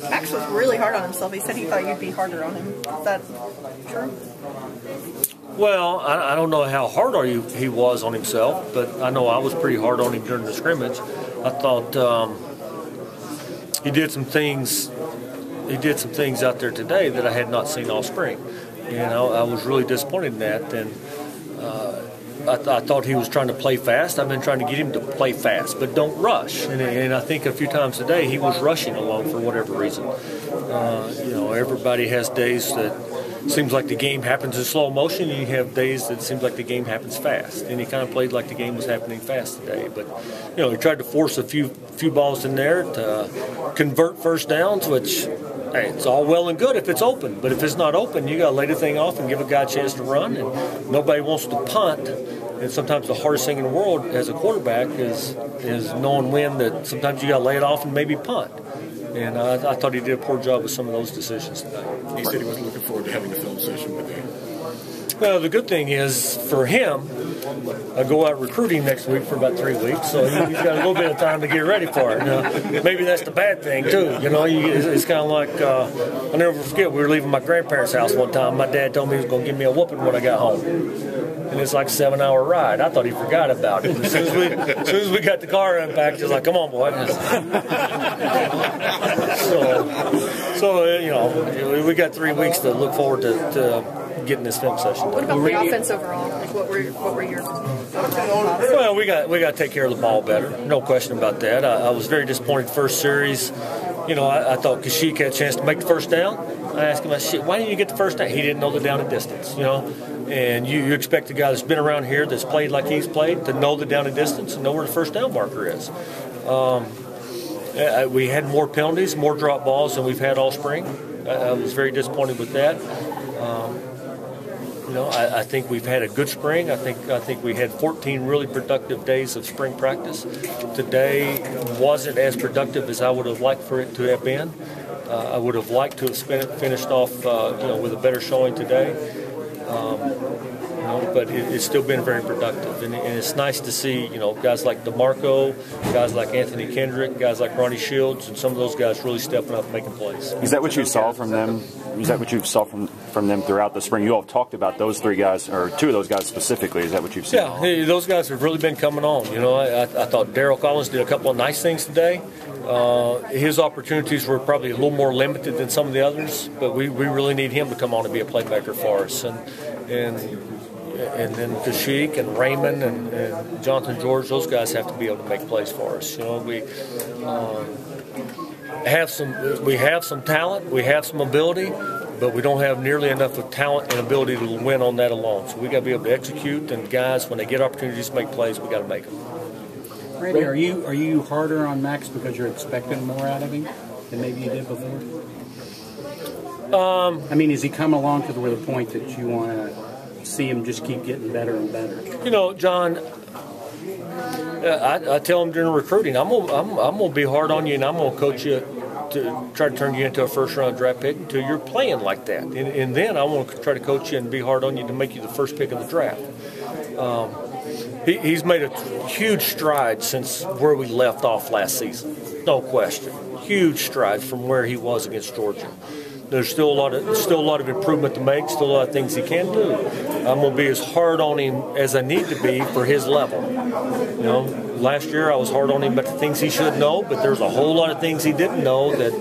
Max was really hard on himself. He said he thought you'd be harder on him. Is that true? Well, I don't know how hard he was on himself, but I know I was pretty hard on him during the scrimmage. I thought he did some things. He did some things out there today that I had not seen all spring. I was really disappointed in that, and I thought he was trying to play fast. I've been trying to get him to play fast, but don't rush. And I think a few times today he was rushing along for whatever reason. Everybody has days that seems like the game happens in slow motion, and you have days that seems like the game happens fast. And he kind of played like the game was happening fast today. But he tried to force a few balls in there to convert first downs, which. Hey, it's all well and good if it's open, but if it's not open, you got to lay the thing off and give a guy a chance to run. And nobody wants to punt. And sometimes the hardest thing in the world as a quarterback is knowing when that sometimes you got to lay it off and maybe punt. And I thought he did a poor job with some of those decisions today. He said he wasn't looking forward to having a film session with him. Well, the good thing is for him, I go out recruiting next week for about 3 weeks, so he's got a little bit of time to get ready for it. Maybe that's the bad thing too. It's kind of like I'll never forget. We were leaving my grandparents' house one time. My dad told me he was going to give me a whooping when I got home, and it's like a 7-hour ride. I thought he forgot about it. As soon as we got the car unpacked, he was like, "Come on, boy." So we got 3 weeks to look forward to getting this film session. What about the offense overall? Like, what were your? Well, we got to take care of the ball better. No question about that. I was very disappointed first series. I thought Kashyyyk had a chance to make the first down. I asked him, why didn't you get the first down? He didn't know the down and distance. And you expect a guy that's been around here, that's played like he's played, to know the down and distance and know where the first down marker is. We had more penalties, more drop balls than we've had all spring. I was very disappointed with that. I think we've had a good spring. I think we had 14 really productive days of spring practice. Today wasn't as productive as I would have liked for it to have been. I would have liked to have finished off, with a better showing today. But it's still been very productive, and it's nice to see guys like DeMarco, guys like Anthony Kendrick, guys like Ronnie Shields, and some of those guys really stepping up and making plays. Is that what you saw from them? Is that what you saw from them throughout the spring? You all talked about those 3 guys, or 2 of those guys specifically. Is that what you've seen? Yeah, those guys have really been coming on. I thought Darryl Collins did a couple of nice things today. His opportunities were probably a little more limited than some of the others, but we really need him to come on and be a playmaker for us. And then Kashyyyk and Raymond and Jonathan George, those guys have to be able to make plays for us. We have some talent, we have some ability, but we don't have nearly enough of talent and ability to win on that alone. So we got to be able to execute, and guys, when they get opportunities to make plays, we got to make them. Randy, are you harder on Max because you're expecting more out of him than maybe you did before? Has he come along to the point that you want to see him just keep getting better and better? John, I tell him during recruiting, I'm gonna be hard on you, and I'm gonna coach you to try to turn you into a first-round draft pick until you're playing like that, and then I want to try to coach you and be hard on you to make you the first pick of the draft. He's made a huge stride since where we left off last season, no question. Huge strides from where he was against Georgia. There's still a lot of improvement to make, still a lot of things he can do. I'm going to be as hard on him as I need to be for his level. Last year I was hard on him about the things he should know, but there's a whole lot of things he didn't know that,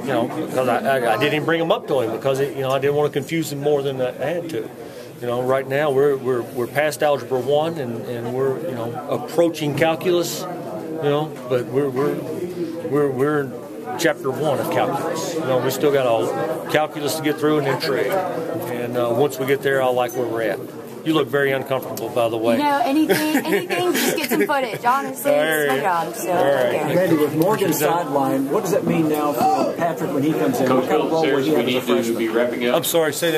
because I didn't bring him up to him because, I didn't want to confuse him more than I had to. Right now we're past Algebra 1 and we're, approaching calculus, but we're in Chapter 1 of calculus. We still got all calculus to get through and then trig. And once we get there, I'll like where we're at. You look very uncomfortable, by the way. Anything, just get some footage. Honestly, it's my job. So, Randy, with Morgan sideline, what does that mean now for Patrick when he comes in? Coach Phillips says we need to be wrapping up. I'm sorry, say that.